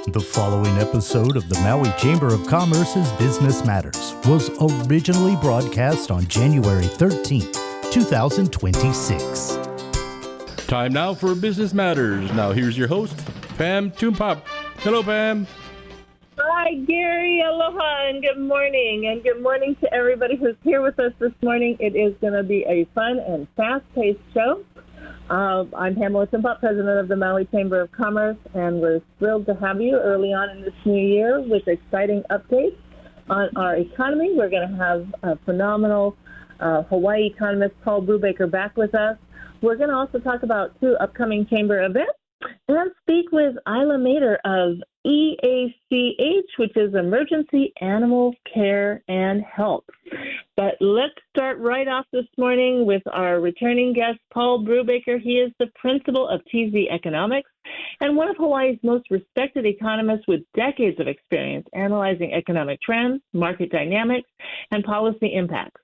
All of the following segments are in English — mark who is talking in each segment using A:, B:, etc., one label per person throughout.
A: The following episode of the Maui Chamber of Commerce's Business Matters was originally broadcast on January 13th, 2026.
B: Time now for Business Matters. Now here's your host, Pam Toompop. Hello, Pam.
C: Hi, Gary. Aloha and good morning. And good morning to everybody who's here with us this morning. It is going to be a fun and fast-paced show. I'm Pamela Toompop, president of the Maui Chamber of Commerce, and we're thrilled to have you early on in this new year with exciting updates on our economy. We're going to have a phenomenal Hawaii economist, Paul Brewbaker, back with us. We're going to also talk about two upcoming chamber events and speak with Ayla Mater of EACH, which is Emergency Animal Care and Health. But let's start right off this morning with our returning guest, Paul Brewbaker. He is the principal of TZ Economics and one of Hawaii's most respected economists with decades of experience analyzing economic trends, market dynamics, and policy impacts.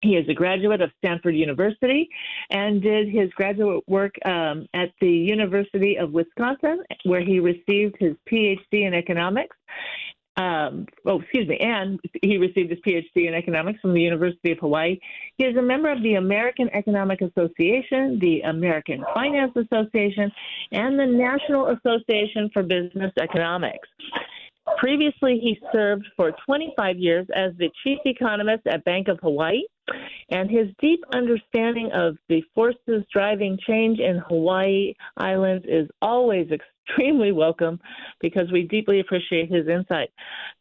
C: He is a graduate of Stanford University and did his graduate work at the University of Wisconsin, where he received his PhD in economics. And he received his PhD in economics from the University of Hawaii. He is a member of the American Economic Association, the American Finance Association, and the National Association for Business Economics. Previously, he served for 25 years as the chief economist at Bank of Hawaii, and his deep understanding of the forces driving change in Hawaii Islands is always extremely welcome because we deeply appreciate his insight.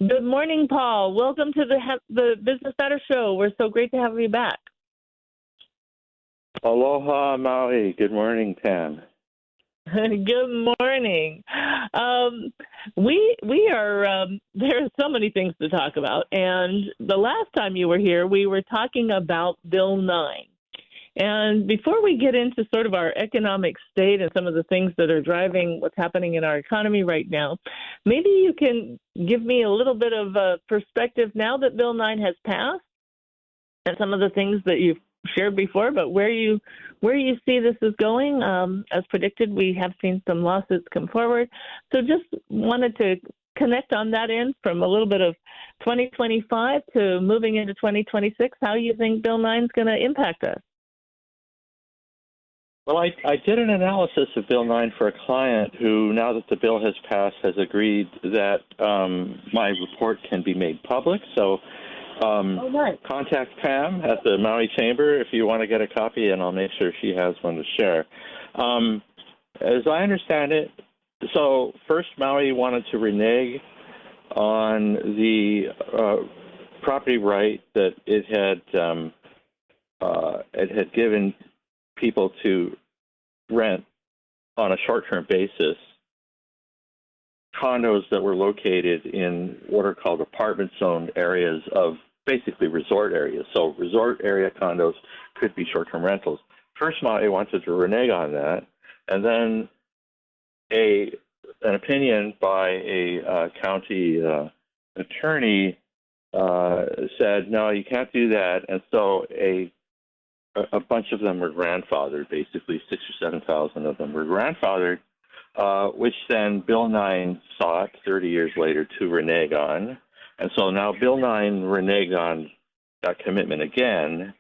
C: Good morning, Paul. Welcome to the Business Matters Show. We're so great to have you back.
D: Aloha, Maui. Good morning, Pam.
C: Good morning. We are, there are so many things to talk about. And the last time you were here, we were talking about Bill 9. And before we get into sort of our economic state and some of the things that are driving what's happening in our economy right now, maybe you can give me a little bit of a perspective now that Bill 9 has passed and some of the things that you've shared before, but where you see this is going. As predicted, we have seen some lawsuits come forward. So just wanted to connect on that end from a little bit of 2025 to moving into 2026, how you think Bill 9 is going to impact us.
D: Well, I did an analysis of Bill 9 for a client who, now that the bill has passed, has agreed that my report can be made public. So
C: Nice.
D: Contact Pam at the Maui Chamber if you want to get a copy, and I'll make sure she has one to share. As I understand it, so first Maui wanted to renege on the property right that it had given people to rent on a short-term basis condos that were located in what are called apartment zone areas of basically resort areas. So resort area condos could be short-term rentals. First, Maui wanted to renege on that, and then an opinion by a county attorney said, no, you can't do that. And so a bunch of them were grandfathered, basically 6,000 or 7,000 of them were grandfathered, which then Bill 9 sought 30 years later to renege on. And so now Bill 9 reneged on that commitment again,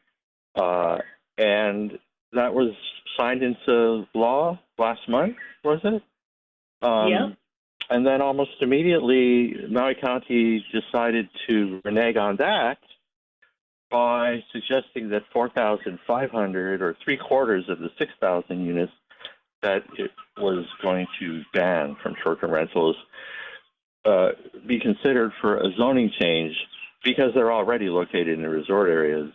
D: and that was signed into law last month, was it?
C: Yeah.
D: And then almost immediately, Maui County decided to renege on that by suggesting that 4,500 or three-quarters of the 6,000 units that it was going to ban from short-term rentals be considered for a zoning change because they're already located in the resort areas.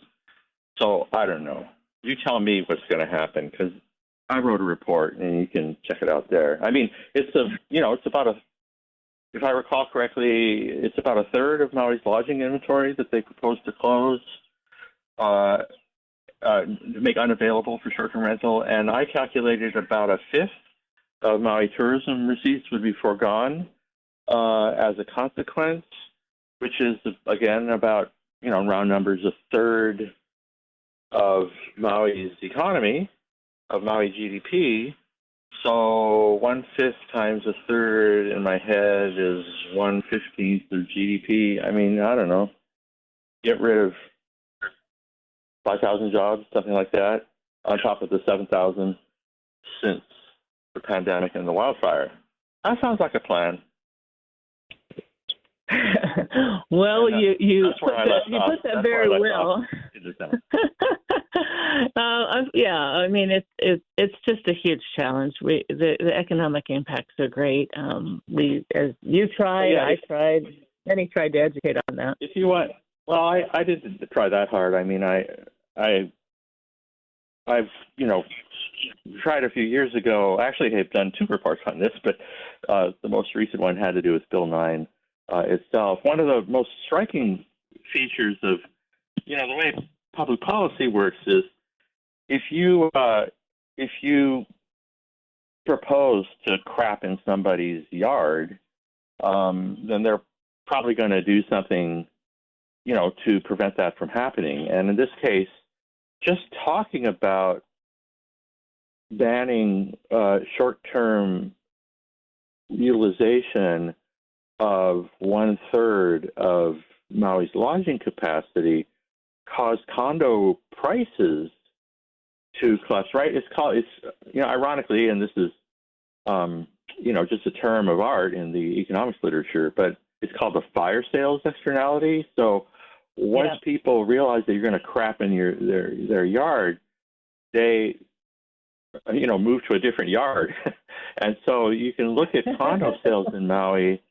D: So I don't know. You tell me what's going to happen, because I wrote a report and you can check it out there. I mean, it's about if I recall correctly, it's about a third of Maui's lodging inventory that they propose to close, make unavailable for short-term rental, and I calculated about a fifth of Maui tourism receipts would be foregone as a consequence, which is, again, about, round numbers, a third of Maui's economy, of Maui GDP, So 1/5 times a third in my head is 1/15 of GDP. I mean, I don't know. Get rid of 5,000 jobs, something like that, on top of the 7,000 since the pandemic and the wildfire. That sounds like a plan.
C: Well, you put that very well. Yeah, I mean it's just a huge challenge. The economic impacts are great. As you tried, I tried. Many tried to educate on that.
D: If you want, well, I didn't try that hard. I mean, I've tried a few years ago. Actually, I've done 2 reports on this, but the most recent one had to do with Bill 9 itself. One of the most striking features of the way public policy works is if you propose to crap in somebody's yard, then they're probably going to do something to prevent that from happening. And in this case, just talking about banning short-term utilization of 1/3 of Maui's lodging capacity caused condo prices to collapse. Right? It's ironically, and this is just a term of art in the economics literature, but it's called the fire sales externality. So once people realize that you're going to crap in their yard, they move to a different yard. And so you can look at condo sales in Maui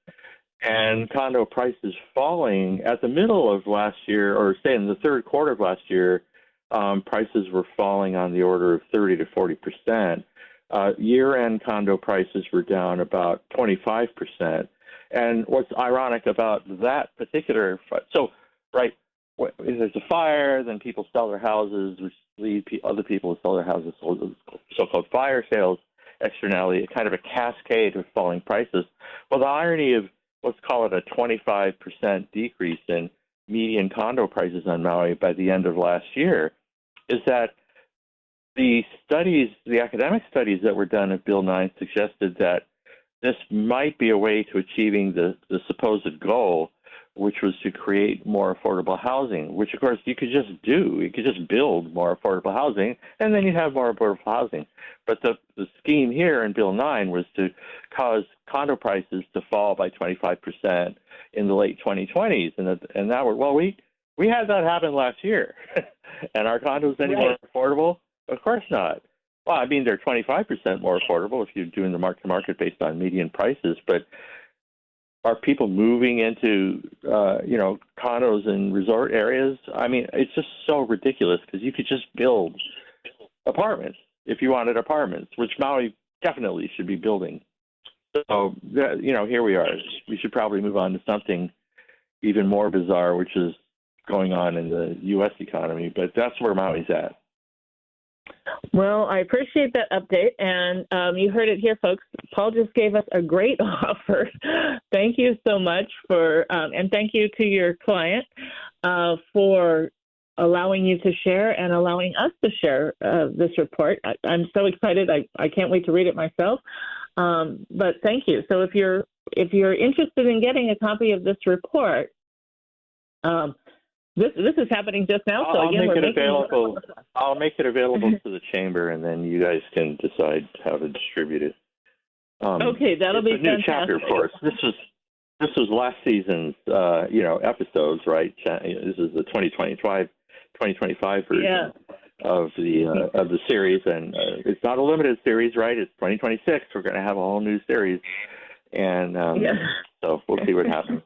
D: and condo prices falling at the middle of last year, or say in the third quarter of last year. Prices were falling on the order of 30 to 40%. Year-end condo prices were down about 25%. And what's ironic about that particular, right, if there's a fire, then people sell their houses, which lead other people to sell their houses, so-called fire sales externality, kind of a cascade of falling prices. Well, the irony of, let's call it a 25% decrease in median condo prices on Maui by the end of last year is that the academic studies that were done at Bill 9 suggested that this might be a way to achieving the supposed goal, which was to create more affordable housing, which, of course, you could just do. You could just build more affordable housing, and then you'd have more affordable housing. But the scheme here in Bill 9 was to cause condo prices to fall by 25% in the late 2020s. And that we had that happen last year. And are condos any more affordable? Of course not. Well, I mean, they're 25% more affordable if you're doing the mark-to-market based on median prices, but are people moving into, condos in resort areas? I mean, it's just so ridiculous because you could just build apartments if you wanted apartments, which Maui definitely should be building. So, here we are. We should probably move on to something even more bizarre, which is going on in the U.S. economy, but that's where Maui's at.
C: Well, I appreciate that update, and you heard it here, folks. Paul just gave us a great offer. Thank you so much and thank you to your client for allowing you to share and allowing us to share this report. I'm so excited. I can't wait to read it myself. But thank you. So if you're interested in getting a copy of this report, this is happening just now. So again,
D: I'll make it available to the chamber, and then you guys can decide how to distribute it.
C: Okay, that'll be fantastic.
D: New chapter, of course. This was last season's episodes, right? This is the 2025 version of the series, and it's not a limited series, right? It's 2026. We're going to have a whole new series, and so we'll see what happens.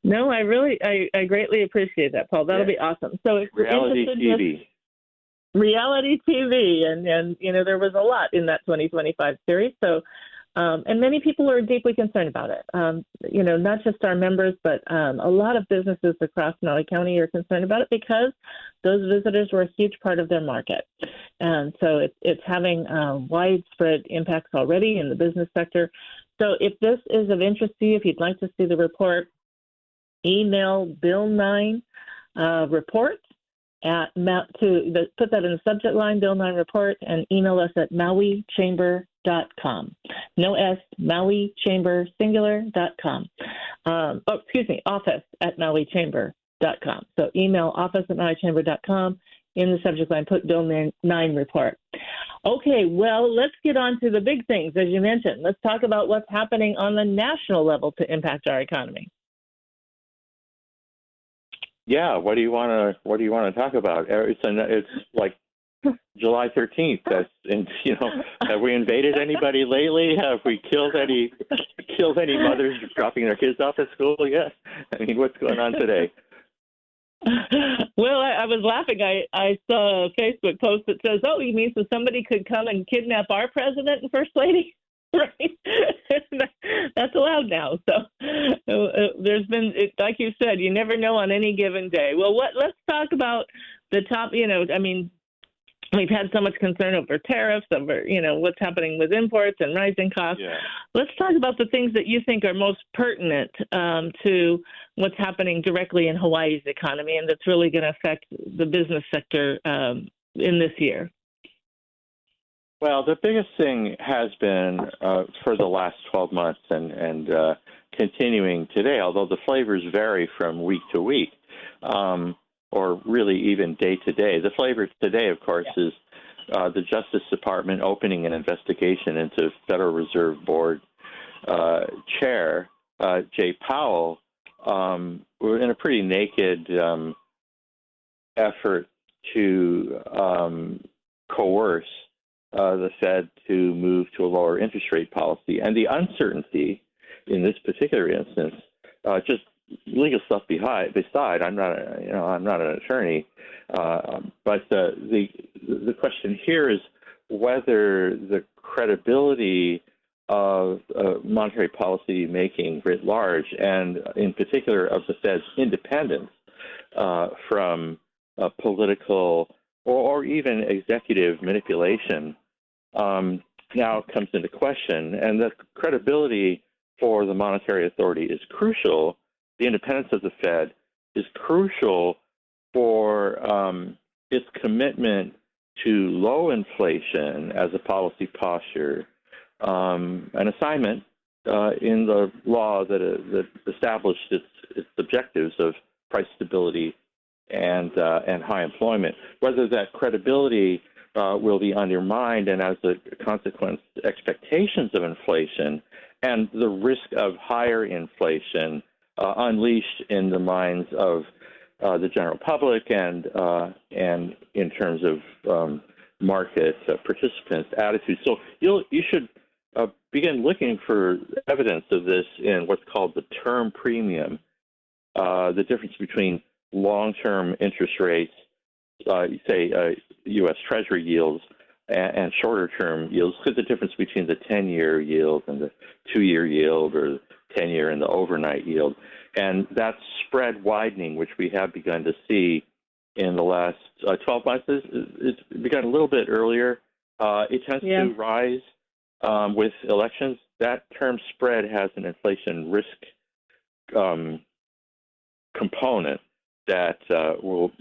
C: No, I greatly appreciate that, Paul. That'll be awesome. So it's
D: reality TV.
C: Reality TV, and there was a lot in that 2025 series. So, and many people are deeply concerned about it. Not just our members, but a lot of businesses across Maui County are concerned about it because those visitors were a huge part of their market, and so it's having widespread impacts already in the business sector. So, if this is of interest to you, if you'd like to see the report, email Bill 9 report put that in the subject line, Bill 9 report, and email us at mauichamber.com. No S, mauichamber, singular.com. Office at mauichamber.com. So email office at mauichamber.com. In the subject line, put Bill 9 report. Okay, well, let's get on to the big things, as you mentioned. Let's talk about what's happening on the national level to impact our economy.
D: Yeah, what do you want to talk about? It's like July 13th. Have we invaded anybody lately? Have we killed any mothers dropping their kids off at school? Yes. I mean, what's going on today?
C: Well, I was laughing. I saw a Facebook post that says, "Oh, you mean so somebody could come and kidnap our president and first lady?" Right? That's allowed now. So there's been, like you said, you never know on any given day. Well, let's talk about the top. We've had so much concern over tariffs, over what's happening with imports and rising costs.
D: Yeah.
C: Let's talk about the things that you think are most pertinent to what's happening directly in Hawaii's economy, and that's really going to affect the business sector in this year.
D: Well, the biggest thing has been for the last 12 months and continuing today, although the flavors vary from week to week, or really even day to day. The flavor today, of course, is the Justice Department opening an investigation into Federal Reserve Board Chair Jay Powell in a pretty naked effort to coerce the Fed to move to a lower interest rate policy. And the uncertainty in this particular instance, just legal stuff beside, I'm not an attorney, but the question here is whether the credibility of monetary policy making writ large, and in particular of the Fed's independence from political or even executive manipulation, now comes into question. And the credibility for the monetary authority is crucial. The independence of the Fed is crucial for its commitment to low inflation as a policy posture, an assignment in the law that established its objectives of price stability and high employment. Whether that credibility will be undermined, and as a consequence, expectations of inflation and the risk of higher inflation unleashed in the minds of the general public and in terms of market participants' attitudes. So you should begin looking for evidence of this in what's called the term premium, the difference between long-term interest rates, say U.S. Treasury yields, and shorter-term yields. Look at the difference between the 10-year yield and the 2-year yield, or the 10-year and the overnight yield. And that spread widening, which we have begun to see in the last 12 months, it's begun a little bit earlier. It tends to rise with elections. That term spread has an inflation risk component that we'll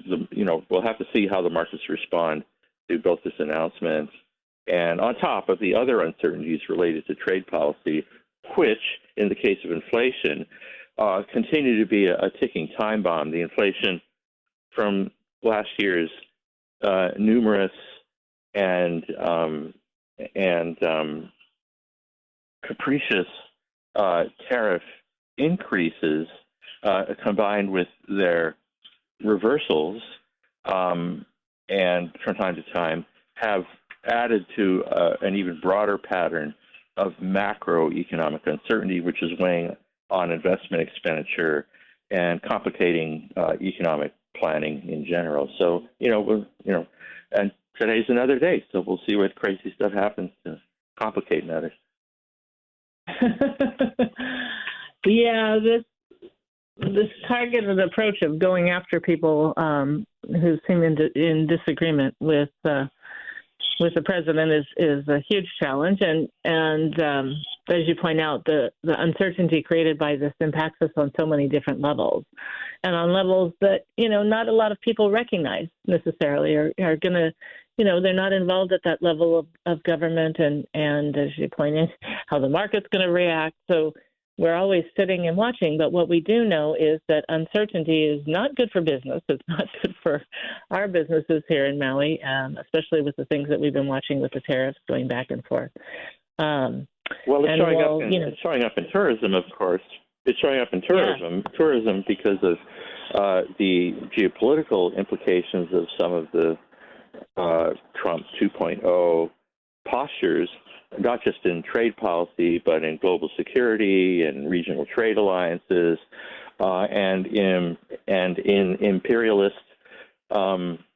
D: have to see how the markets respond to both this announcement and on top of the other uncertainties related to trade policy, which, in the case of inflation, continue to be a ticking time bomb. The inflation from last year's numerous and capricious tariff increases, combined with their reversals, and from time to time, have added to an even broader pattern of macroeconomic uncertainty, which is weighing on investment expenditure and complicating economic planning in general. So, and today's another day, so we'll see what crazy stuff happens to complicate matters.
C: Yeah, this targeted approach of going after people who seem in disagreement with the president is a huge challenge, and as you point out, the uncertainty created by this impacts us on so many different levels, and on levels that, not a lot of people recognize necessarily, are going to, they're not involved at that level of government, and as you pointed, how the market's going to react. So we're always sitting and watching, but what we do know is that uncertainty is not good for business. It's not good for our businesses here in Maui, especially with the things that we've been watching with the tariffs going back and forth.
D: Well, it's showing up in tourism, of course. It's showing up in tourism because of the geopolitical implications of some of the Trump 2.0 postures, not just in trade policy, but in global security and regional trade alliances, and in imperialist, gunship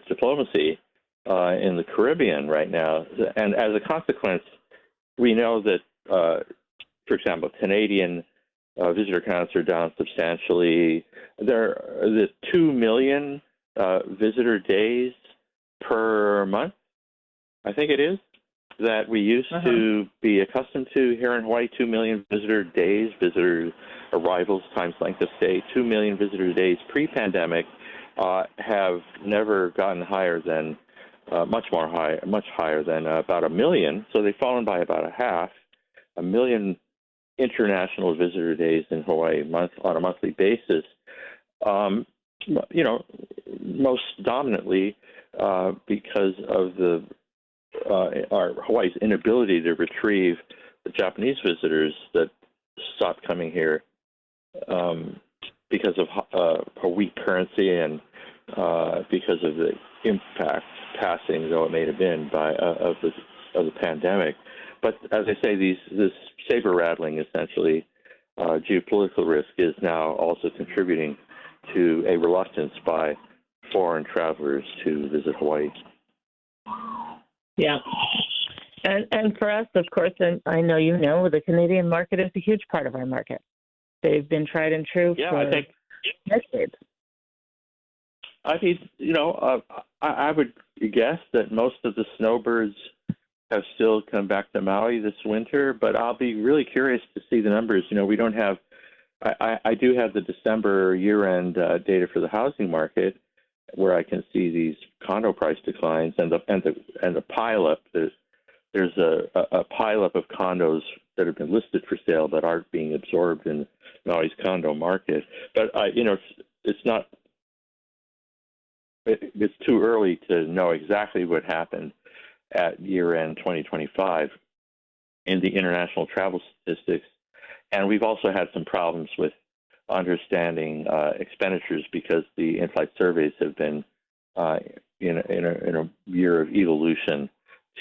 D: diplomacy in the Caribbean right now. And as a consequence, we know that, for example, Canadian visitor counts are down substantially. There are the 2 million visitor days per month, I think it is, that we used to be accustomed to here in Hawaii. 2 million visitor days, visitor arrivals times length of stay, 2 million visitor days pre-pandemic, have never gotten higher than much higher than about 1 million. So they've fallen by about a half. 1 million international visitor days in Hawaii on a monthly basis. Most dominantly because of our Hawaii's inability to retrieve the Japanese visitors that stopped coming here because of a weak currency and because of the impact, passing though it may have been of the pandemic. But as I say, this saber rattling, essentially, geopolitical risk is now also contributing to a reluctance by foreign travelers to visit Hawaii.
C: Yeah. And for us, of course, and I know the Canadian market is a huge part of our market. They've been tried and true for decades.
D: I mean, I would guess that most of the snowbirds have still come back to Maui this winter, but I'll be really curious to see the numbers. We don't have, I do have the December year-end data for the housing market, where I can see these condo price declines and the pileup. There's a pileup of condos that have been listed for sale that aren't being absorbed in Maui's condo market. But it's too early to know exactly what happened at year-end 2025 in the international travel statistics. And we've also had some problems with understanding expenditures because the in-flight surveys have been in a year of evolution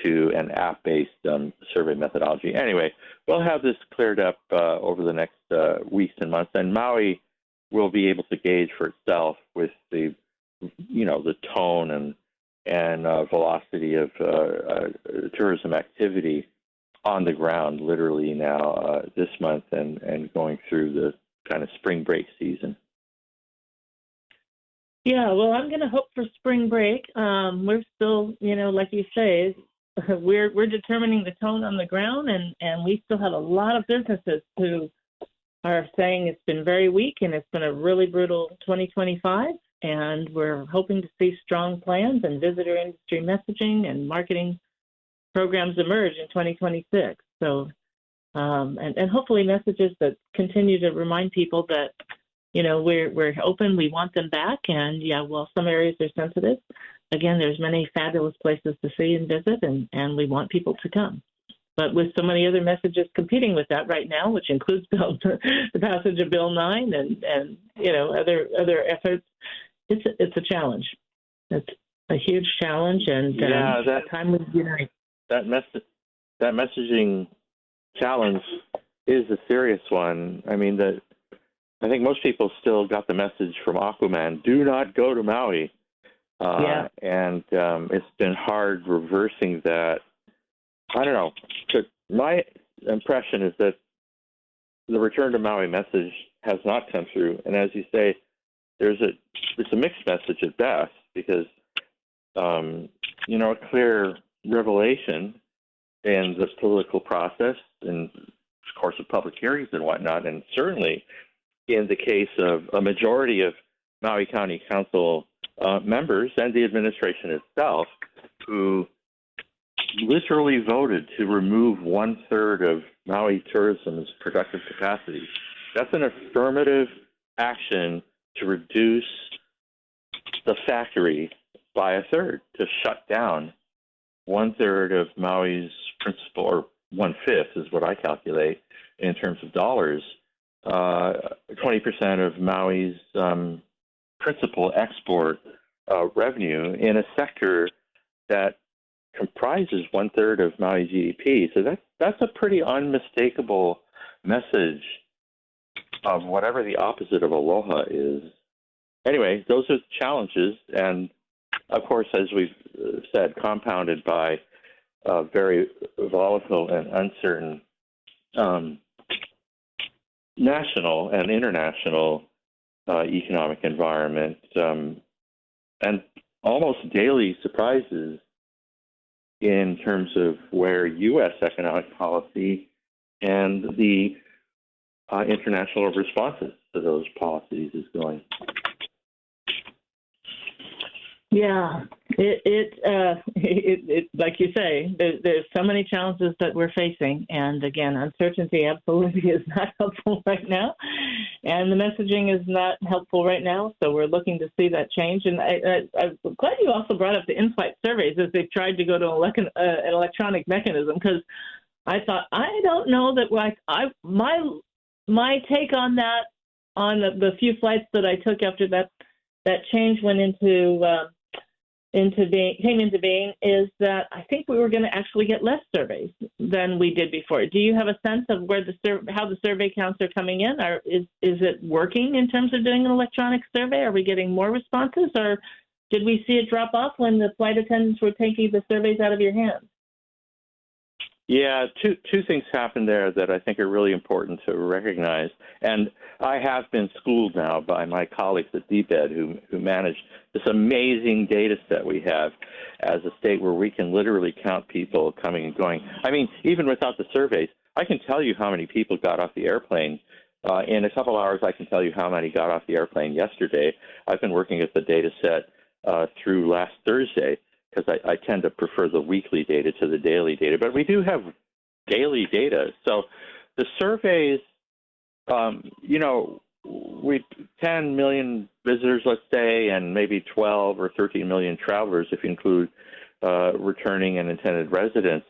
D: to an app-based survey methodology. Anyway, we'll have this cleared up over the next weeks and months, and Maui will be able to gauge for itself with the tone and velocity of tourism activity on the ground, literally now this month and going through the kind of spring break season.
C: Yeah, well, I'm going to hope for spring break. We're still, like you say, we're determining the tone on the ground, and we still have a lot of businesses who are saying it's been very weak and it's been a really brutal 2025. And we're hoping to see strong plans and visitor industry messaging and marketing programs emerge in 2026. So, and hopefully messages that continue to remind people that, we're open, we want them back. And while some areas are sensitive, again, there's many fabulous places to see and visit, and we want people to come. But with so many other messages competing with that right now, which includes the passage of Bill 9 and other efforts, it's a challenge. It's a huge challenge, and that time we unite.
D: That messaging challenge is a serious one. I mean, I think most people still got the message from Aquaman: "Do not go to Maui." And it's been hard reversing that. I don't know. My impression is that the return to Maui message has not come through, and as you say, it's a mixed message at best, because a clear revelation in the political process, in the course of public hearings and whatnot, and certainly in the case of a majority of Maui County Council members and the administration itself, who literally voted to remove 1/3 of Maui tourism's productive capacity. That's an affirmative action to reduce the factory by 1/3, to shut down 1/3 of Maui's principal, or 1/5 is what I calculate in terms of dollars, 20% of Maui's principal export revenue in a sector that comprises 1/3 of Maui GDP. So that's a pretty unmistakable message of whatever the opposite of aloha is. Anyway, those are the challenges, and of course, as we've said, compounded by a very volatile and uncertain national and international economic environment, and almost daily surprises in terms of where U.S. economic policy and the international responses to those policies is going.
C: Yeah, it like you say, there's so many challenges that we're facing, and again, uncertainty absolutely is not helpful right now, and the messaging is not helpful right now. So we're looking to see that change. And I'm glad you also brought up the in-flight surveys as they've tried to go to an electronic mechanism, because I thought, I don't know that my take on that, on the few flights that I took after that change went came into being, is that I think we were going to actually get less surveys than we did before. Do you have a sense of where how the survey counts are coming in? Or is it working in terms of doing an electronic survey? Are we getting more responses, or did we see it drop off when the flight attendants were taking the surveys out of your hands?
D: Yeah, two things happened there that I think are really important to recognize. And I have been schooled now by my colleagues at DBED who manage this amazing data set we have as a state where we can literally count people coming and going. I mean, even without the surveys, I can tell you how many people got off the airplane. In a couple hours, I can tell you how many got off the airplane yesterday. I've been working at the data set through last Thursday, because I tend to prefer the weekly data to the daily data. But we do have daily data. So the surveys, we 10 million visitors, let's say, and maybe 12 or 13 million travelers if you include returning and intended residents.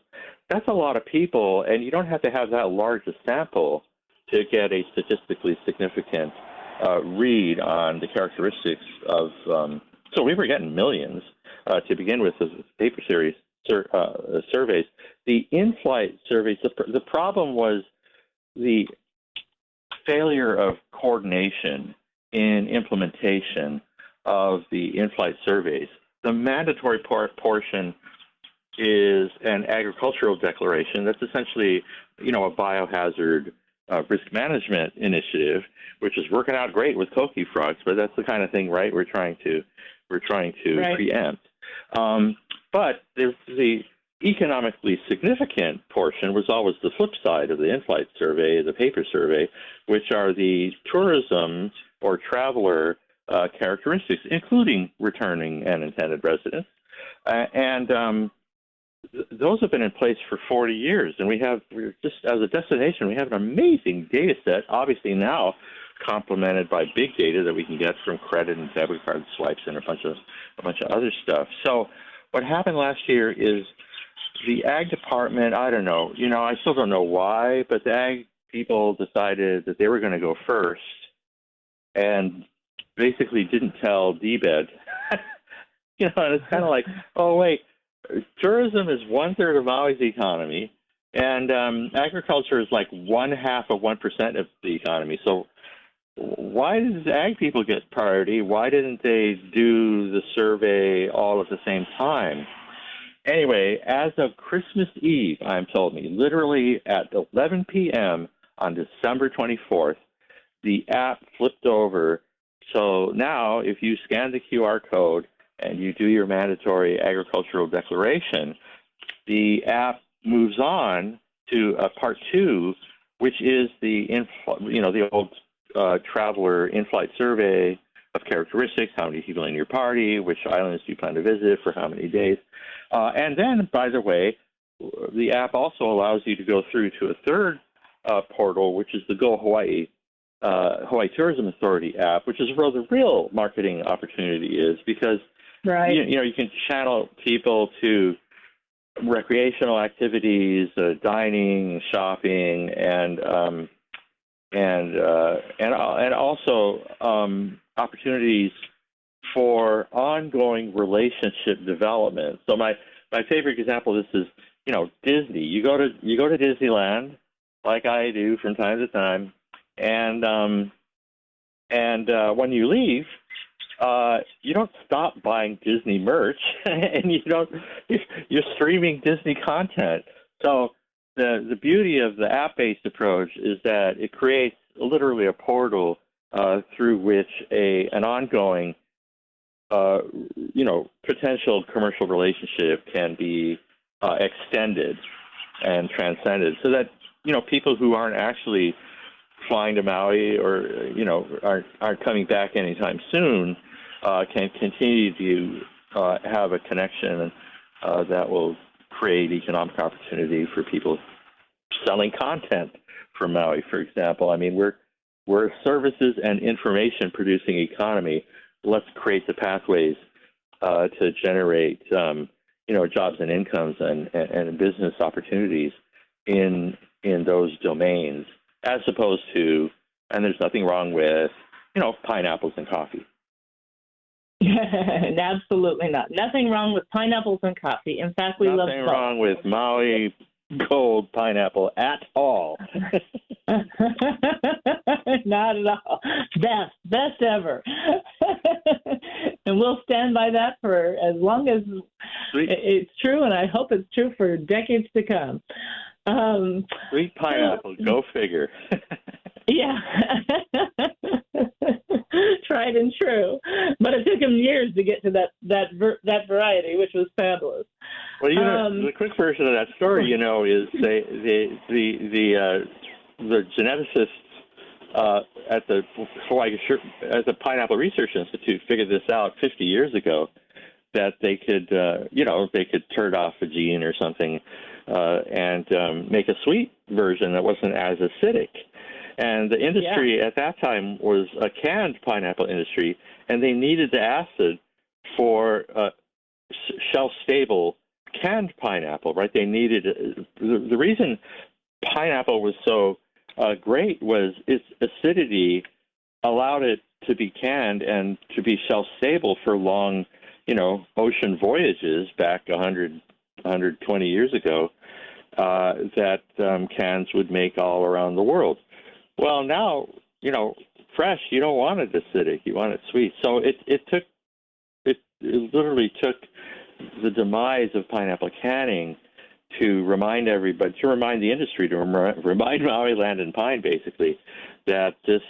D: That's a lot of people, and you don't have to have that large a sample to get a statistically significant read on the characteristics of so we were getting millions to begin with, as paper series surveys. The in-flight surveys, the problem was the failure of coordination in implementation of the in-flight surveys. The mandatory portion is an agricultural declaration that's essentially, a biohazard risk management initiative, which is working out great with coqui frogs, but that's the kind of thing, right, we're trying to right. preempt. But the economically significant portion was always the flip side of the in-flight survey, the paper survey, which are the tourism or traveler characteristics, including returning and intended residents. Those have been in place for 40 years, and we're just as a destination, we have an amazing data set, obviously now complemented by big data that we can get from credit and debit card swipes and a bunch of other stuff. So what happened last year is the ag department, I don't know, I still don't know why, but the ag people decided that they were going to go first and basically didn't tell DBED. And it's kind of like, oh, wait, tourism is 1/3 of Maui's economy, and agriculture is like 0.5% of the economy. So why did the ag people get priority? Why didn't they do the survey all at the same time? Anyway, as of Christmas Eve, I'm told literally at 11 p.m. on December 24th, the app flipped over. So now if you scan the QR code and you do your mandatory agricultural declaration, the app moves on to part two, which is the old traveler in-flight survey of characteristics: how many people in your party, which islands do you plan to visit, for how many days, and then, by the way, the app also allows you to go through to a third portal, which is the Go Hawaii Tourism Authority app, which is where the real marketing opportunity is, because you can channel people to recreational activities, dining, shopping, and also opportunities for ongoing relationship development. So my favorite example of this is Disney. You go to Disneyland, like I do from time to time, and when you leave, you don't stop buying Disney merch, and you're streaming Disney content. So the beauty of the app-based approach is that it creates literally a portal through which an ongoing potential commercial relationship can be extended and transcended, so that people who aren't actually flying to Maui or aren't coming back anytime soon can continue to have a connection that will create economic opportunity for people selling content from Maui, for example. I mean, we're a services and information producing economy. Let's create the pathways to generate jobs and incomes and business opportunities in those domains, as opposed to, and there's nothing wrong with, pineapples and coffee.
C: Absolutely not. Nothing wrong with pineapples and coffee. In fact, we love
D: nothing wrong with Maui gold pineapple at all.
C: Not at all. Best ever. And we'll stand by that for as long as it's true, and I hope it's true for decades to come.
D: Sweet pineapple, go figure.
C: Yeah. Tried and true. But it took them years to get to that variety, which was fabulous.
D: Well, the quick version of that story, is the geneticists at the Hawaii at the Pineapple Research Institute figured this out 50 years ago, that they could turn off a gene or something and make a sweet version that wasn't as acidic. And the industry at that time was a canned pineapple industry, and they needed the acid for shelf-stable canned pineapple, right? They needed the reason pineapple was so great was its acidity allowed it to be canned and to be shelf-stable for long, ocean voyages back 120 years ago that cans would make all around the world. Well, now, fresh, you don't want it acidic, you want it sweet. So it literally took the demise of pineapple canning to remind everybody, to remind the industry, to remind Maui Land and Pine, basically, that this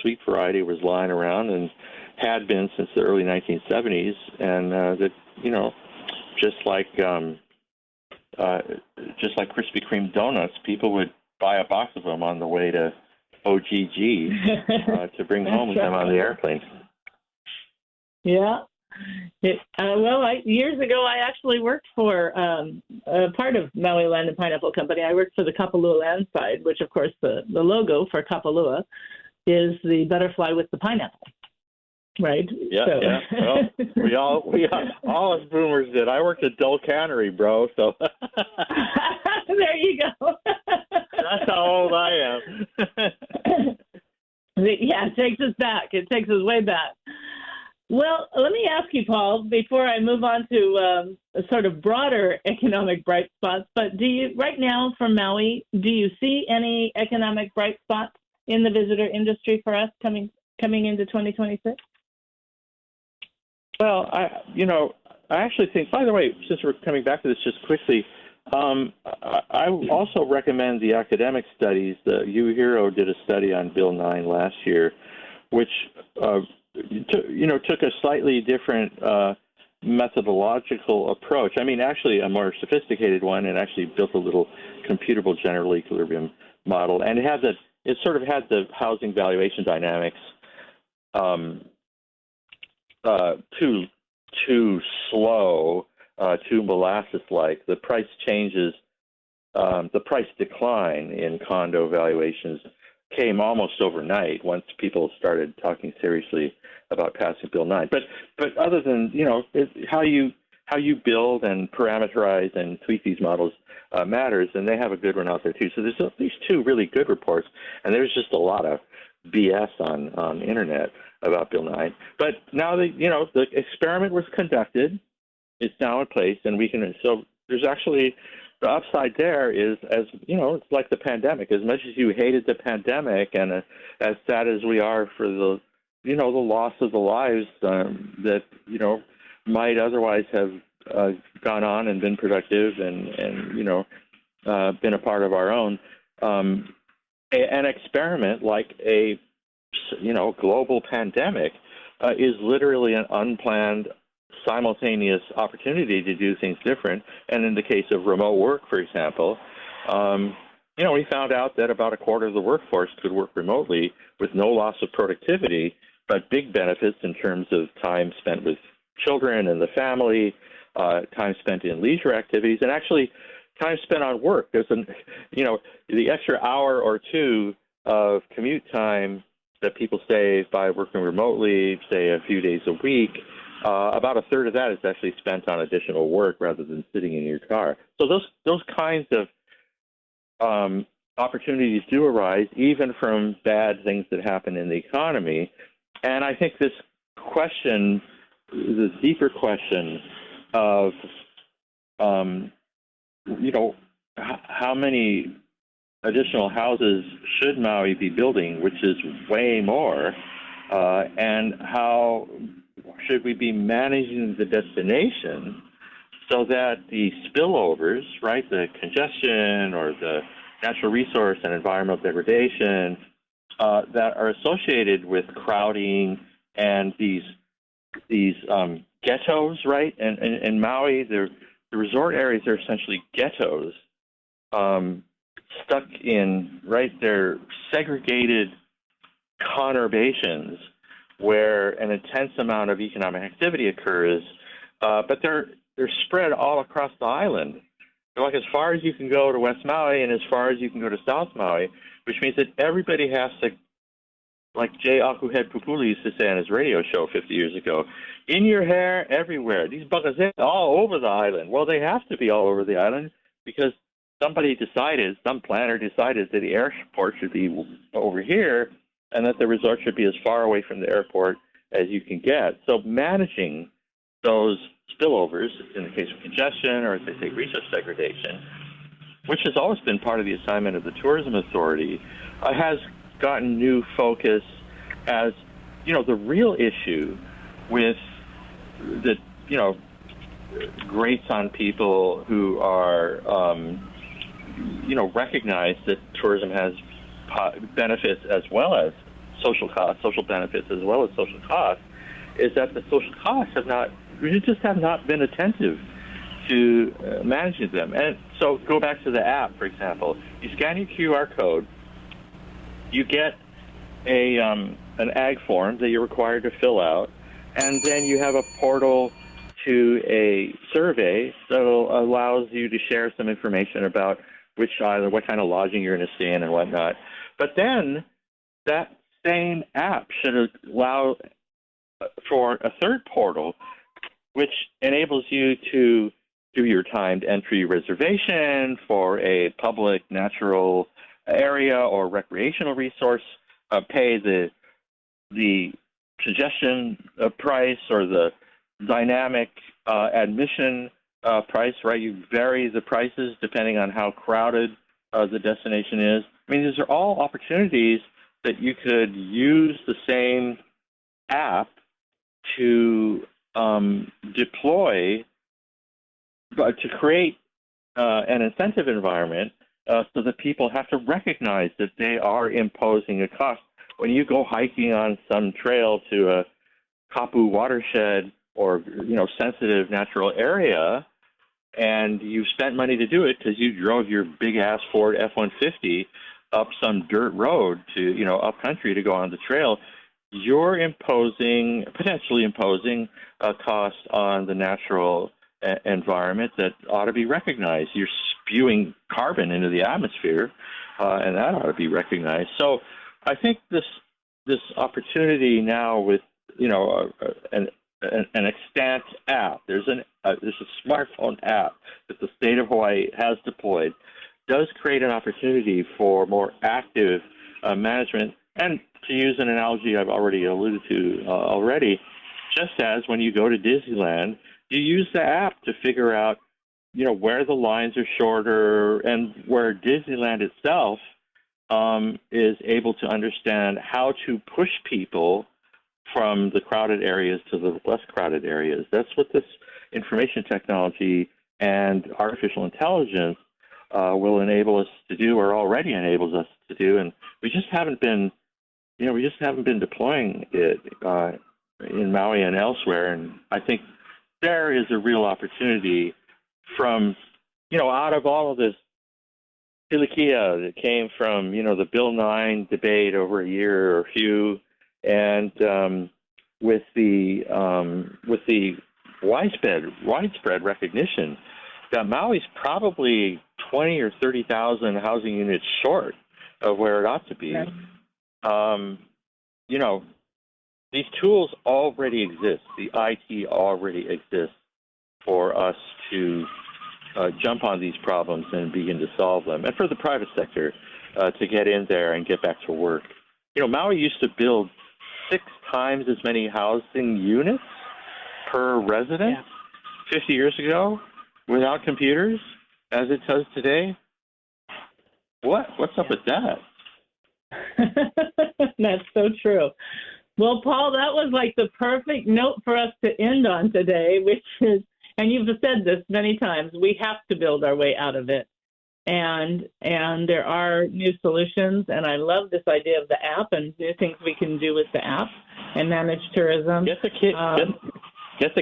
D: sweet variety was lying around and had been since the early 1970s, and that, just like Krispy Kreme donuts, people would buy a box of them on the way to OGG to bring home with them on the airplane.
C: Yeah. Years ago, I actually worked for a part of Maui Land and Pineapple Company. I worked for the Kapalua land side, which, of course, the logo for Kapalua is the butterfly with the pineapple, right?
D: Yeah, so. Yeah. Well, we all us boomers did. I worked at Dull Cannery, bro. So
C: there you go.
D: That's how old I am.
C: Yeah, it takes us back. It takes us way back. Well, let me ask you, Paul, before I move on to a sort of broader economic bright spots, but do you, right now from Maui, do you see any economic bright spots in the visitor industry for us coming into 2026?
D: Well, I actually think, by the way, since we're coming back to this just quickly, I also recommend the academic studies. The UHERO did a study on Bill 9 last year, which took a slightly different methodological approach. I mean, actually a more sophisticated one, and actually built a little computable general equilibrium model. And it sort of had the housing valuation dynamics too slow, too molasses-like. The price changes, the price decline in condo valuations came almost overnight once people started talking seriously about passing Bill 9. But other than, how you build and parameterize and tweak these models matters, and they have a good one out there too. So there's at least two really good reports, and there's just a lot of BS on the internet about Bill 9. But now the experiment was conducted, it's now in place, and so there's actually the upside there is, as it's like the pandemic. As much as you hated the pandemic, and as sad as we are for the loss of the lives that might otherwise have gone on and been productive and been a part of our own, an experiment like a global pandemic is literally an unplanned, simultaneous opportunity to do things different. And in the case of remote work, for example, we found out that about a quarter of the workforce could work remotely with no loss of productivity, but big benefits in terms of time spent with children and the family, time spent in leisure activities, and actually time spent on work. There's the extra hour or two of commute time that people save by working remotely, say a few days a week. About a third of that is actually spent on additional work rather than sitting in your car. So those kinds of opportunities do arise, even from bad things that happen in the economy. And I think this question, the deeper question of, how many additional houses should Maui be building, which is way more, and how should we be managing the destination so that the spillovers, right, the congestion or the natural resource and environmental degradation that are associated with crowding and these ghettos, right? And in Maui, the resort areas are essentially ghettos, stuck in, right, they're segregated conurbations where an intense amount of economic activity occurs, but they're spread all across the island. They're like as far as you can go to West Maui and as far as you can go to South Maui, which means that everybody has to, like Jay Akuhead Pupuli used to say on his radio show 50 years ago, in your hair, everywhere. These buckets all over the island. Well, they have to be all over the island because somebody decided, some planner decided that the airport should be over here and that the resort should be as far away from the airport as you can get. So managing those spillovers, in the case of congestion or, as they say, resource degradation, which has always been part of the assignment of the Tourism Authority, has gotten new focus as, the real issue with the, grates on people who are, recognize that tourism has benefits as well as social costs, social benefits as well as social costs, is that the social costs have not been attentive to managing them. And so go back to the app, for example. You scan your QR code, you get an ag form that you're required to fill out, and then you have a portal to a survey that allows you to share some information about which island, what kind of lodging you're going to stay in and whatnot. But then that same app should allow for a third portal, which enables you to do your timed entry reservation for a public natural area or recreational resource, pay the congestion price or the dynamic admission price, right? You vary the prices depending on how crowded the destination is. I mean, these are all opportunities that you could use the same app to deploy, but to create an incentive environment so that people have to recognize that they are imposing a cost. When you go hiking on some trail to a Kapu watershed sensitive natural area, and you spent money to do it because you drove your big ass Ford F-150 up some dirt road to up country to go on the trail, you're potentially imposing a cost on the natural environment that ought to be recognized. You're spewing carbon into the atmosphere, and that ought to be recognized. So I think this opportunity now with an extant app. There's a smartphone app that the state of Hawaii has deployed, does create an opportunity for more active management. And to use an analogy I've already alluded to just as when you go to Disneyland, you use the app to figure out, where the lines are shorter and where Disneyland itself is able to understand how to push people from the crowded areas to the less crowded areas. That's what this information technology and artificial intelligence will enable us to do, or already enables us to do. And we just haven't been deploying it in Maui and elsewhere. And I think there is a real opportunity from, out of all of this pilikia that came from, the Bill 9 debate over a year or few, and with the widespread recognition that Maui's probably 20 or 30,000 housing units short of where it ought to be. Right. These tools already exist. The IT already exists for us to jump on these problems and begin to solve them, and for the private sector to get in there and get back to work. Maui used to build 6 times as many housing units per resident 50 years ago without computers as it does today. What's up with that?
C: That's so true. Well, Paul, that was like the perfect note for us to end on today, which is, and you've said this many times, we have to build our way out of it. And there are new solutions, and I love this idea of the app and new things we can do with the app and manage tourism.
D: Get the kids on it. Get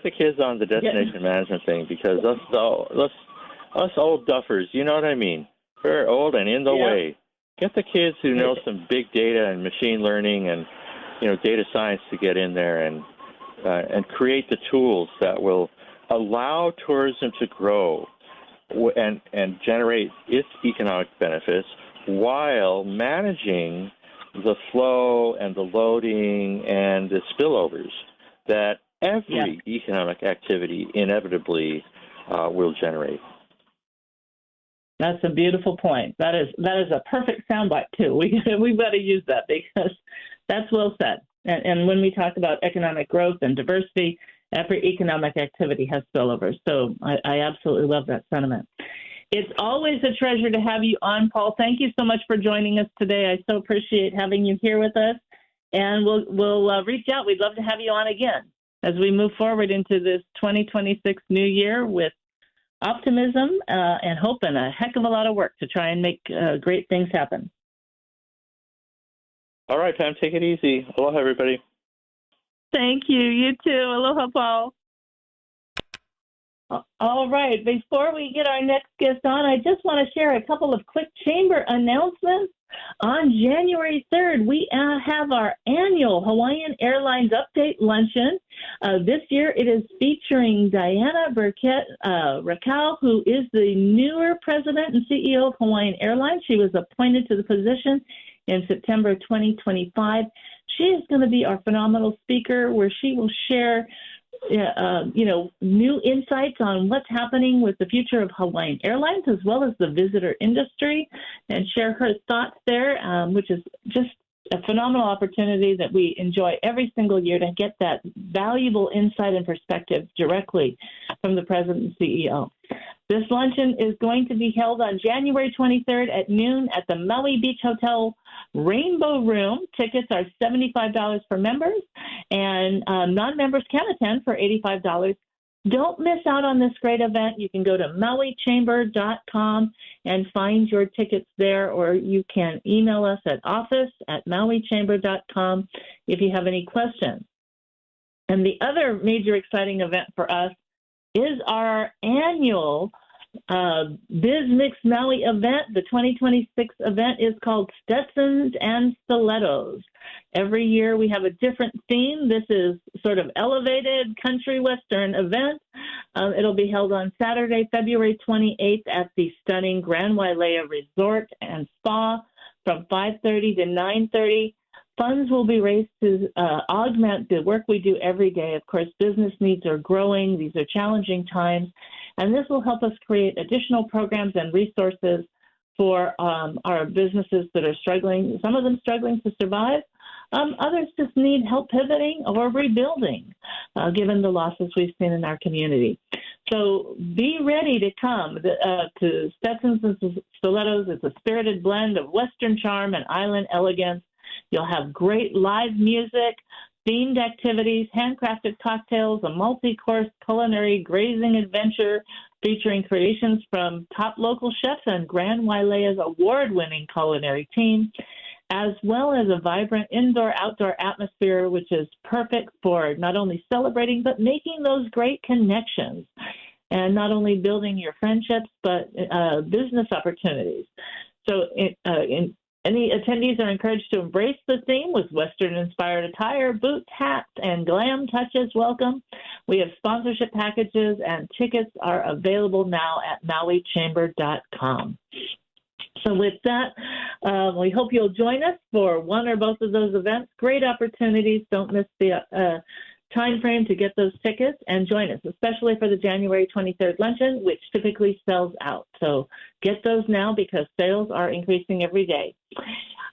D: the kids on the destination management thing, because us old duffers, you know what I mean? We're old and in the way. Get the kids who know some big data and machine learning and data science to get in there and create the tools that will allow tourism to grow and generate its economic benefits while managing the flow and the loading and the spillovers that every economic activity inevitably will generate.
C: That's a beautiful point. That is a perfect soundbite too. We've got to use that, because that's well said. And when we talk about economic growth and diversity, every economic activity has spillovers. So I absolutely love that sentiment. It's always a treasure to have you on, Paul. Thank you so much for joining us today. I so appreciate having you here with us. And we'll reach out. We'd love to have you on again as we move forward into this 2026 new year with optimism and hope and a heck of a lot of work to try and make great things happen.
D: All right, Pam, take it easy. Aloha, everybody.
C: Thank you. You too. Aloha, Paul. All right. Before we get our next guest on, I just want to share a couple of quick chamber announcements. On January 3rd, we have our annual Hawaiian Airlines Update Luncheon. This year, it is featuring Diana Burkett Rakau, who is the newer president and CEO of Hawaiian Airlines. She was appointed to the position in September 2025. She is going to be our phenomenal speaker, where she will share new insights on what's happening with the future of Hawaiian Airlines, as well as the visitor industry, and share her thoughts there, which is just a phenomenal opportunity that we enjoy every single year to get that valuable insight and perspective directly from the president and CEO. This luncheon is going to be held on January 23rd at noon at the Maui Beach Hotel Rainbow Room. Tickets are $75 for members, and non-members can attend for $85. Don't miss out on this great event. You can go to mauichamber.com and find your tickets there, or you can email us at office@mauichamber.com if you have any questions. And the other major exciting event for us is our annual Biz Mix Maui event. The 2026 event is called Stetsons and Stilettos. Every year we have a different theme. This is sort of elevated country western event. It'll be held on Saturday, February 28th at the stunning Grand Wailea Resort and Spa from 5:30 to 9:30. Funds will be raised to augment the work we do every day. Of course, business needs are growing. These are challenging times, and this will help us create additional programs and resources for our businesses that are struggling, some of them struggling to survive. Others just need help pivoting or rebuilding, given the losses we've seen in our community. So be ready to come to Stetsons and Stilettos. It's a spirited blend of Western charm and island elegance. You'll have great live music, themed activities, handcrafted cocktails, a multi-course culinary grazing adventure featuring creations from top local chefs and Grand Wailea's award-winning culinary team, as well as a vibrant indoor-outdoor atmosphere, which is perfect for not only celebrating, but making those great connections, and not only building your friendships, but business opportunities. So any attendees are encouraged to embrace the theme with Western-inspired attire, boots, hats, and glam touches welcome. We have sponsorship packages, and tickets are available now at mauichamber.com. So with that, we hope you'll join us for one or both of those events. Great opportunities. Don't miss the time frame to get those tickets and join us, especially for the January 23rd luncheon, which typically sells out. So get those now because sales are increasing every day.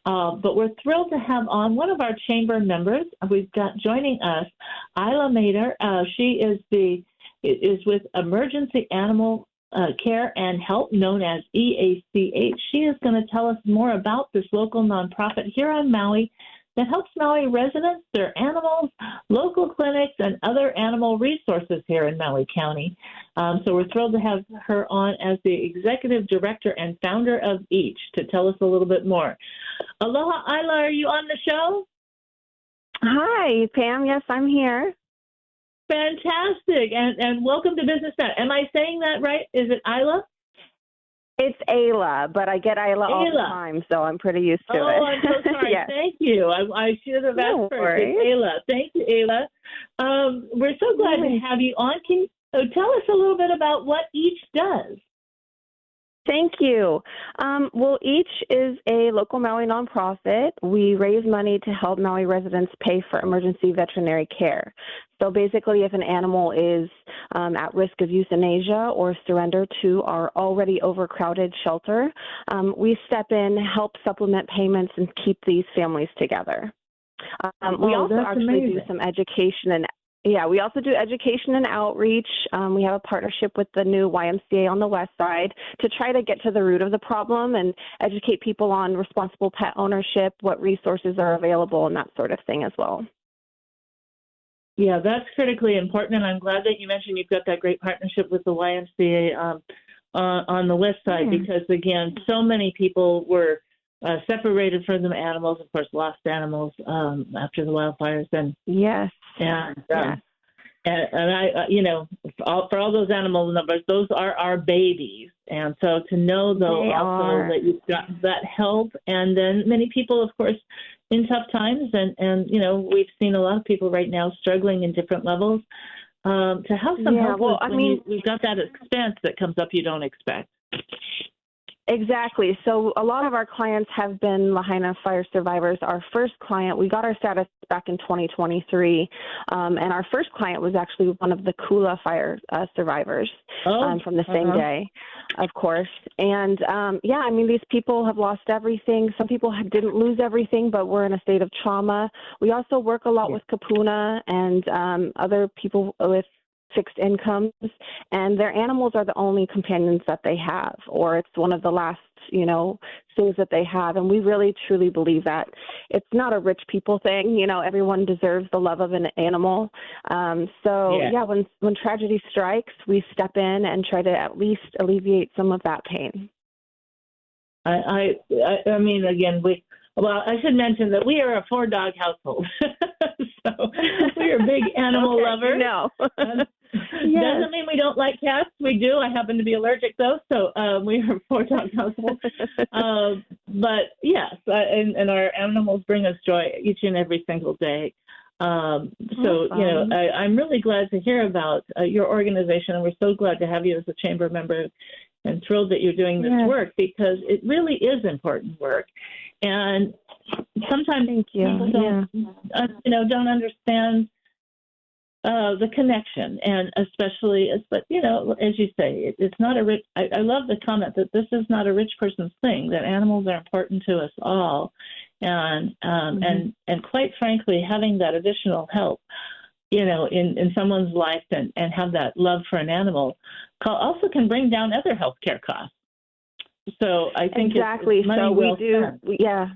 C: But we're thrilled to have on one of our chamber members. We've got joining us Ayla Mader. She is with Emergency Animal Care and Help, known as EACH. She is going to tell us more about this local nonprofit here on Maui that helps Maui residents, their animals, local clinics, and other animal resources here in Maui County. So we're thrilled to have her on as the executive director and founder of EACH to tell us a little bit more. Aloha, Ayla, are you on the show?
E: Hi, Pam. Yes, I'm here.
C: Fantastic, and welcome to Business Net. Am I saying that right? Is it Ayla?
E: It's Ayla, but I get Ayla all the time, so I'm pretty used to it.
C: Oh, I'm so sorry. Yes. Thank you. I should have asked first. It's Ayla. Thank you, Ayla. We're so glad to have you on. Can you tell us a little bit about what EACH does?
E: Thank you. Well, EACH is a local Maui nonprofit. We raise money to help Maui residents pay for emergency veterinary care. So basically, if an animal is at risk of euthanasia or surrender to our already overcrowded shelter, we step in, help supplement payments, and keep these families together. We also actually do some education and we also do education and outreach. We have a partnership with the new YMCA on the west side to try to get to the root of the problem and educate people on responsible pet ownership, what resources are available, and that sort of thing as well.
C: Yeah, that's critically important, and I'm glad that you mentioned you've got that great partnership with the YMCA on the west side because, again, so many people were separated from the animals, of course, lost animals after the wildfires. And
E: yes.
C: And I, for all those animal numbers, those are our babies. And so to know, though, that you've got that help, and then many people, of course, in tough times, and we've seen a lot of people right now struggling in different levels. To have some help, we've got that expense that comes up you don't expect.
E: Exactly. So a lot of our clients have been Lahaina fire survivors. Our first client, we got our status back in 2023, and our first client was actually one of the Kula fire survivors from the same day, of course. And, these people have lost everything. Some people didn't lose everything, but were in a state of trauma. We also work a lot with Kapuna and other people with fixed incomes, and their animals are the only companions that they have, or it's one of the last, things that they have. And we really, truly believe that it's not a rich people thing. Everyone deserves the love of an animal. When tragedy strikes, we step in and try to at least alleviate some of that pain.
C: I mean, again, I should mention that we are a 4-dog household. So we are big animal lovers.
E: No.
C: Yes. Doesn't mean we don't like cats. We do. I happen to be allergic, though, so we are a 4-dog household. But yes, and our animals bring us joy each and every single day. So, I'm really glad to hear about your organization, and we're so glad to have you as a chamber member and thrilled that you're doing this work, because it really is important work. And sometimes people don't understand the connection, and especially, but as you say, it's not a rich. I love the comment that this is not a rich person's thing. That animals are important to us all, and quite frankly, having that additional help, in someone's life, and have that love for an animal, also can bring down other healthcare costs. So I think
E: exactly.
C: It's money
E: so
C: well
E: we do,
C: spent.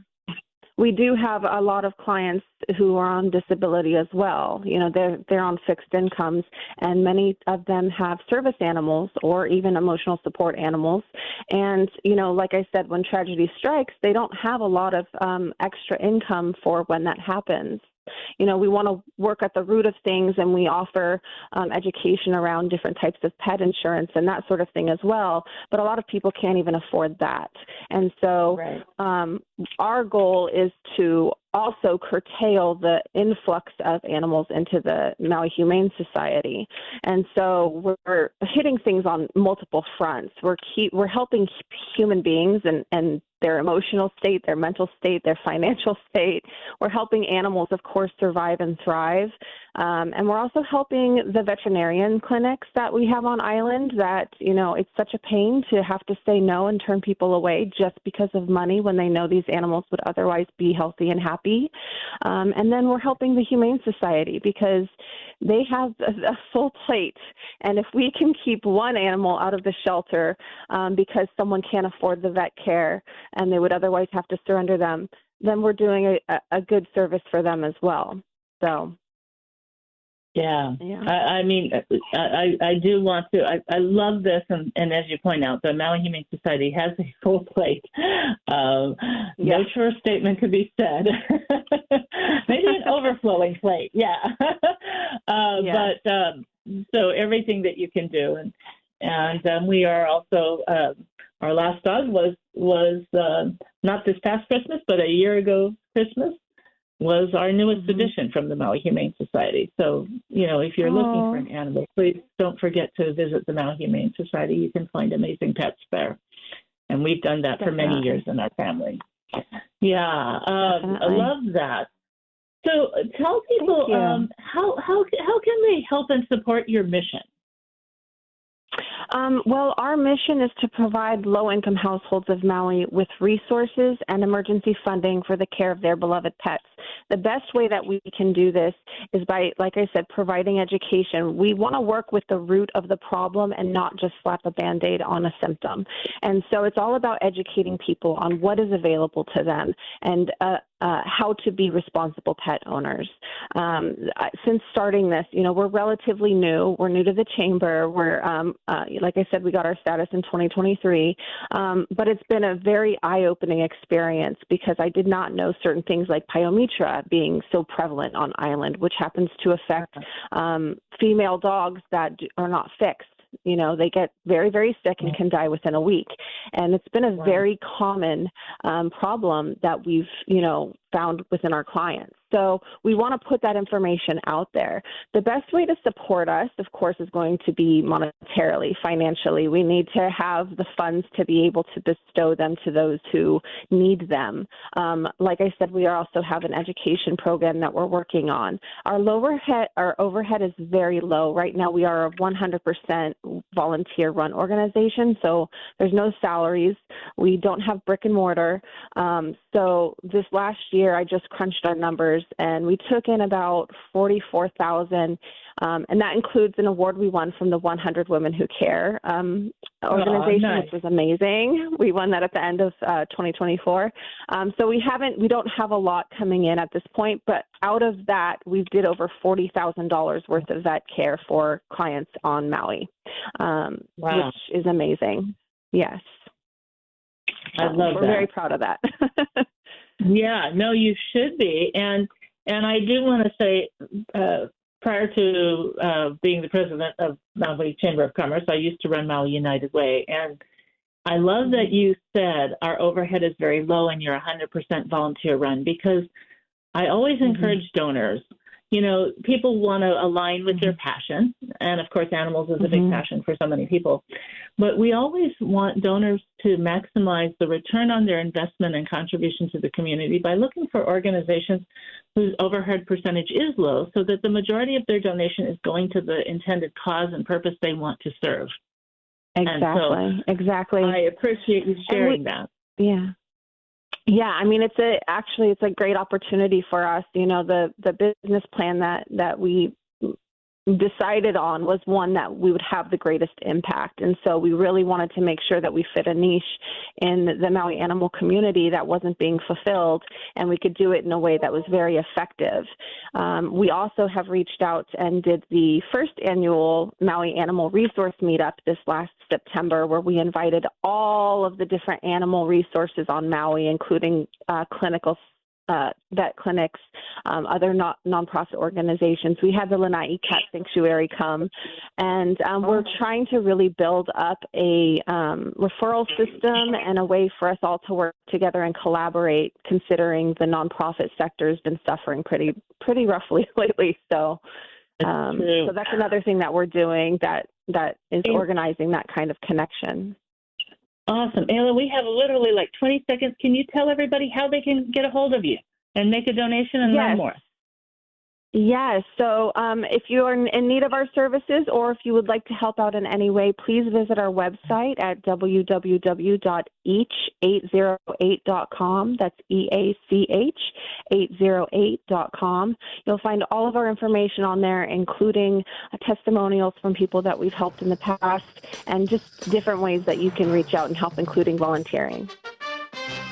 E: We do have a lot of clients who are on disability as well. They're on fixed incomes, and many of them have service animals or even emotional support animals. And, like I said, when tragedy strikes, they don't have a lot of extra income for when that happens. We want to work at the root of things, and we offer education around different types of pet insurance and that sort of thing as well. But a lot of people can't even afford that. And so our goal is to also curtail the influx of animals into the Maui Humane Society. And so we're hitting things on multiple fronts. We're helping human beings and their emotional state, their mental state, their financial state. We're helping animals, of course, survive and thrive. And we're also helping the veterinarian clinics that we have on island that, it's such a pain to have to say no and turn people away just because of money when they know these animals would otherwise be healthy and happy. And then we're helping the Humane Society because they have a full plate. And if we can keep one animal out of the shelter because someone can't afford the vet care and they would otherwise have to surrender them, then we're doing a good service for them as well. So.
C: Yeah. I do want to. I love this, and as you point out, the Maui Humane Society has a full plate. No truer statement could be said. Maybe an overflowing plate. But so everything that you can do, and we are also. Our last dog was not this past Christmas, but a year ago Christmas. Was our newest addition from the Maui Humane Society. So, if you're looking for an animal, please don't forget to visit the Maui Humane Society. You can find amazing pets there. And we've done that for many years in our family. I love that. So tell people how can they help and support your mission?
E: Well, our mission is to provide low-income households of Maui with resources and emergency funding for the care of their beloved pets. The best way that we can do this is by, like I said, providing education. We want to work with the root of the problem and not just slap a Band-Aid on a symptom. And so it's all about educating people on what is available to them and how to be responsible pet owners. Since starting this, we're relatively new. We're new to the chamber. We're, like I said, we got our status in 2023, but it's been a very eye-opening experience because I did not know certain things like pyometra being so prevalent on island, which happens to affect female dogs that are not fixed. They get very, very sick and can die within a week. And it's been a very common problem that we've, found within our clients. So we want to put that information out there. The best way to support us, of course, is going to be monetarily, financially. We need to have the funds to be able to bestow them to those who need them. Like I said, we also have an education program that we're working on. Our overhead is very low. Right now, we are a 100% volunteer-run organization, so there's no salaries. We don't have brick and mortar. So this last year, I just crunched our numbers, and we took in about $44,000, and that includes an award we won from the 100 Women Who Care organization, which was amazing. We won that at the end of 2024. So we don't have a lot coming in at this point, but out of that, we did over $40,000 worth of vet care for clients on Maui, which is amazing. Yes.
C: I love that.
E: We're very proud of that.
C: Yeah, no, you should be. And And I do want to say, prior to being the president of Maui Chamber of Commerce, I used to run Maui United Way. And I love that you said our overhead is very low and you're 100% volunteer run, because I always encourage donors. You know, people want to align with their passion. And of course, animals is a big passion for so many people. But we always want donors to maximize the return on their investment and contribution to the community by looking for organizations whose overhead percentage is low, so that the majority of their donation is going to the intended cause and purpose they want to serve.
E: Exactly.
C: I appreciate you sharing that.
E: Yeah. Yeah, I mean, it's a great opportunity for us. You know, the business plan that we decided on was one that we would have the greatest impact. And so we really wanted to make sure that we fit a niche in the Maui animal community that wasn't being fulfilled, and we could do it in a way that was very effective. We also have reached out and did the first annual Maui Animal Resource Meetup this last September, where we invited all of the different animal resources on Maui, including clinical vet clinics, other nonprofit organizations. We had the Lanai Cat Sanctuary come, and we're trying to really build up a referral system and a way for us all to work together and collaborate, considering the nonprofit sector has been suffering pretty roughly lately. So that's another thing that we're doing that is organizing that kind of connection.
C: Awesome. Ayla, we have literally like 20 seconds. Can you tell everybody how they can get a hold of you and make a donation and learn more?
E: Yes. So if you are in need of our services, or if you would like to help out in any way, please visit our website at www.each808.com. That's EACH808.com. You'll find all of our information on there, including testimonials from people that we've helped in the past, and just different ways that you can reach out and help, including volunteering.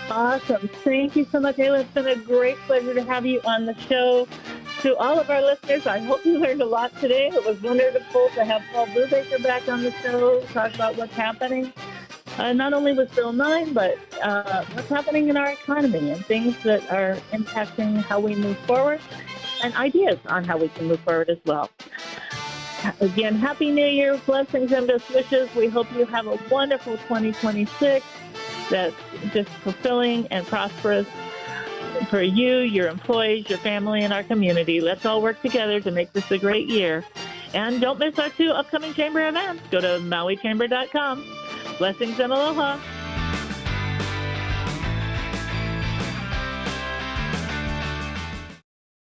C: Awesome. Thank you so much, Ayla. It's been a great pleasure to have you on the show. To all of our listeners, I hope you learned a lot today. It was wonderful to have Paul Brewbaker back on the show, talk about what's happening, not only with Bill 9, but what's happening in our economy and things that are impacting how we move forward, and ideas on how we can move forward as well. Again, Happy New Year, blessings and best wishes. We hope you have a wonderful 2026 that's just fulfilling and prosperous for you, your employees, your family, and our community. Let's all work together to make this a great year. And don't miss our 2 upcoming chamber events. Go to MauiChamber.com. Blessings and aloha.